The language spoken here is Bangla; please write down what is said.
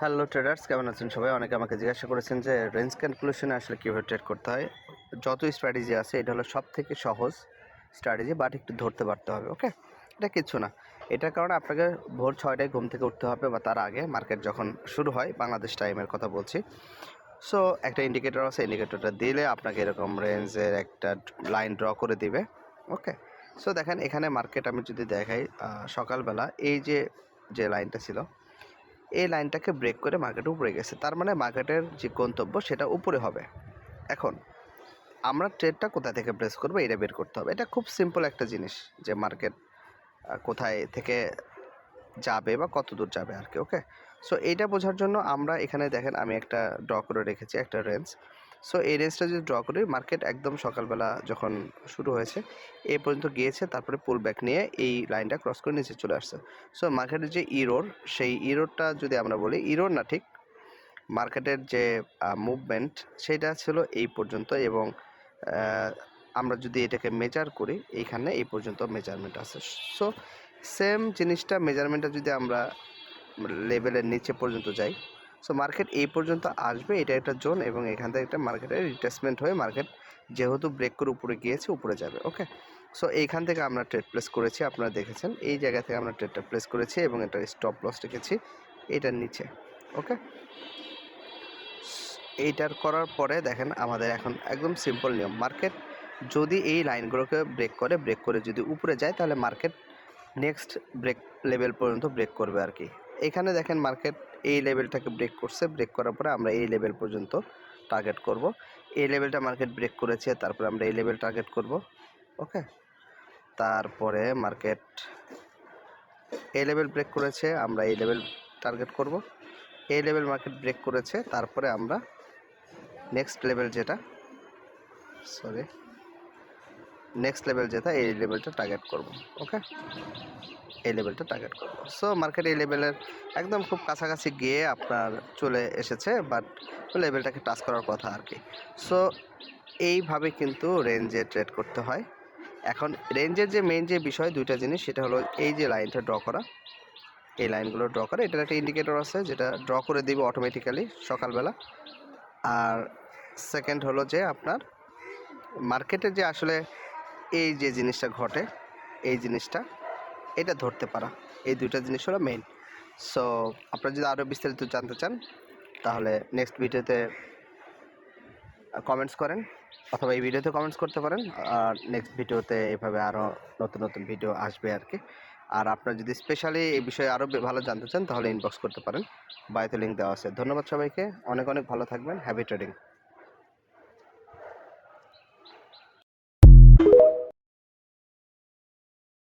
হ্যালো ট্রেডার্স, কেমন আছেন সবাই? অনেকে আমাকে জিজ্ঞাসা করেছেন যে রেঞ্জ ক্যালকুলেশনে আসলে কীভাবে ট্রেড করতে হয়। যত স্ট্র্যাটেজি আছে এটা হলো সব থেকে সহজ স্ট্র্যাটেজি, বাট একটু ধরতে পারতে হবে। ওকে, এটা কিচ্ছু না। এটার কারণে আপনাকে ভোর 6টায় ঘুম থেকে উঠতে হবে বা তার আগে, মার্কেট যখন শুরু হয় বাংলাদেশ টাইমের কথা বলছি। সো একটা ইন্ডিকেটর আছে, ইন্ডিকেটরটা দিলে আপনাকে এরকম রেঞ্জের একটা লাইন ড্র করে দিবে। ওকে, সো দেখেন এখানে মার্কেট আমি যদি দেখাই, সকালবেলা এই যে লাইনটা ছিল, এই লাইনটাকে ব্রেক করে মার্কেট উপরে গেছে, তার মানে মার্কেটের যে গন্তব্য সেটা উপরে হবে। এখন আমরা ট্রেডটা কোথা থেকে প্লেস করবো এটা বের করতে হবে। এটা খুব সিম্পল একটা জিনিস, যে মার্কেট কোথায় থেকে যাবে বা কত দূর যাবে আর কি। ওকে, সো এইটা বোঝার জন্য আমরা এখানে দেখেন আমি একটা ড্র করে রেখেছি একটা রেঞ্জ। সো এই রেঞ্জটা যদি ড্র করি, মার্কেট একদম সকালবেলা যখন শুরু হয়েছে এই পর্যন্ত গিয়েছে, তারপরে পুল ব্যাক নিয়ে এই লাইনটা ক্রস করে নিচে চলে আসছে। সো মার্কেটের যে ইরোর, সেই ইরোরটা যদি আমরা বলি, ইরোর না ঠিক, মার্কেটের যে মুভমেন্ট সেটা ছিল এই পর্যন্ত, এবং আমরা যদি এটাকে মেজার করি এইখানে এই পর্যন্ত মেজারমেন্ট আছে। সো সেম জিনিসটা মেজারমেন্টটা যদি আমরা লেভেলের নিচে পর্যন্ত যাই, সো মার্কেট এই পর্যন্ত আসবে, এটা একটা জোন, এবং এখান থেকে একটা মার্কেটের রিট্রেসমেন্ট হয়ে মার্কেট যেহেতু ব্রেক করে উপরে গিয়েছে উপরে যাবে। ওকে, সো এইখান থেকে আমরা ট্রেড প্লেস করেছি, আপনারা দেখেছেন এই জায়গা থেকে আমরা ট্রেডটা প্লেস করেছি এবং এটা স্টপ লস রেখেছি এটার নিচে। ওকে, এইটার করার পরে দেখেন আমাদের এখন একদম সিম্পল নিয়ম, মার্কেট যদি এই লাইনগুলোকে ব্রেক করে যদি উপরে যায়, তাহলে মার্কেট নেক্সট ব্রেক লেভেল পর্যন্ত ব্রেক করবে আর কি। এখানে দেখেন মার্কেট এই লেভেলটাকে ব্রেক করছে, ব্রেক করার পরে আমরা এই লেভেল পর্যন্ত টার্গেট করব। এই লেভেলটা মার্কেট ব্রেক করেছে, তারপরে আমরা এই লেভেল টার্গেট করব। ওকে, তারপরে মার্কেট এই লেভেল ব্রেক করেছে, আমরা এই লেভেল টার্গেট করব। এই লেভেল মার্কেট ব্রেক করেছে, তারপরে আমরা নেক্সট লেভেল যেটা এই লেভেলটা টার্গেট করব। ওকে, এই লেভেলটা টার্গেট করব। সো মার্কেট এই লেভেলের একদম খুব কাছাকাছি গিয়ে আপনার চলে এসেছে, বাট লেভেলটাকে টাচ করার কথা আর কি। সো এইভাবে কিন্তু রেঞ্জে ট্রেড করতে হয়। এখন রেঞ্জের যে মেইন যে বিষয়, দুইটা জিনিস, সেটা হলো এই যে লাইনটা ড্র করা, এই লাইনগুলো ড্র করা, এটার একটা ইন্ডিকেটর আছে যেটা ড্র করে দিবে অটোমেটিক্যালি সকালবেলা। আর সেকেন্ড হলো যে আপনার মার্কেটের যে আসলে এই যে জিনিসটা ঘটে, এই জিনিসটা এটা ধরতে পারা, এই দুইটা জিনিস হলো মেইন। সো আপনারা যদি আরও বিস্তারিত জানতে চান, তাহলে নেক্সট ভিডিওতে কমেন্টস করেন, অথবা এই ভিডিওতে কমেন্টস করতে পারেন। আর নেক্সট ভিডিওতে এভাবে আরও নতুন নতুন ভিডিও আসবে আর কি। আর আপনারা যদি স্পেশালি এই বিষয়ে আরও ভালো জানতে চান, তাহলে ইনবক্স করতে পারেন, বায়োতে লিঙ্ক দেওয়া আছে। ধন্যবাদ সবাইকে, অনেক অনেক ভালো থাকবেন, হ্যাপি ট্রেডিং।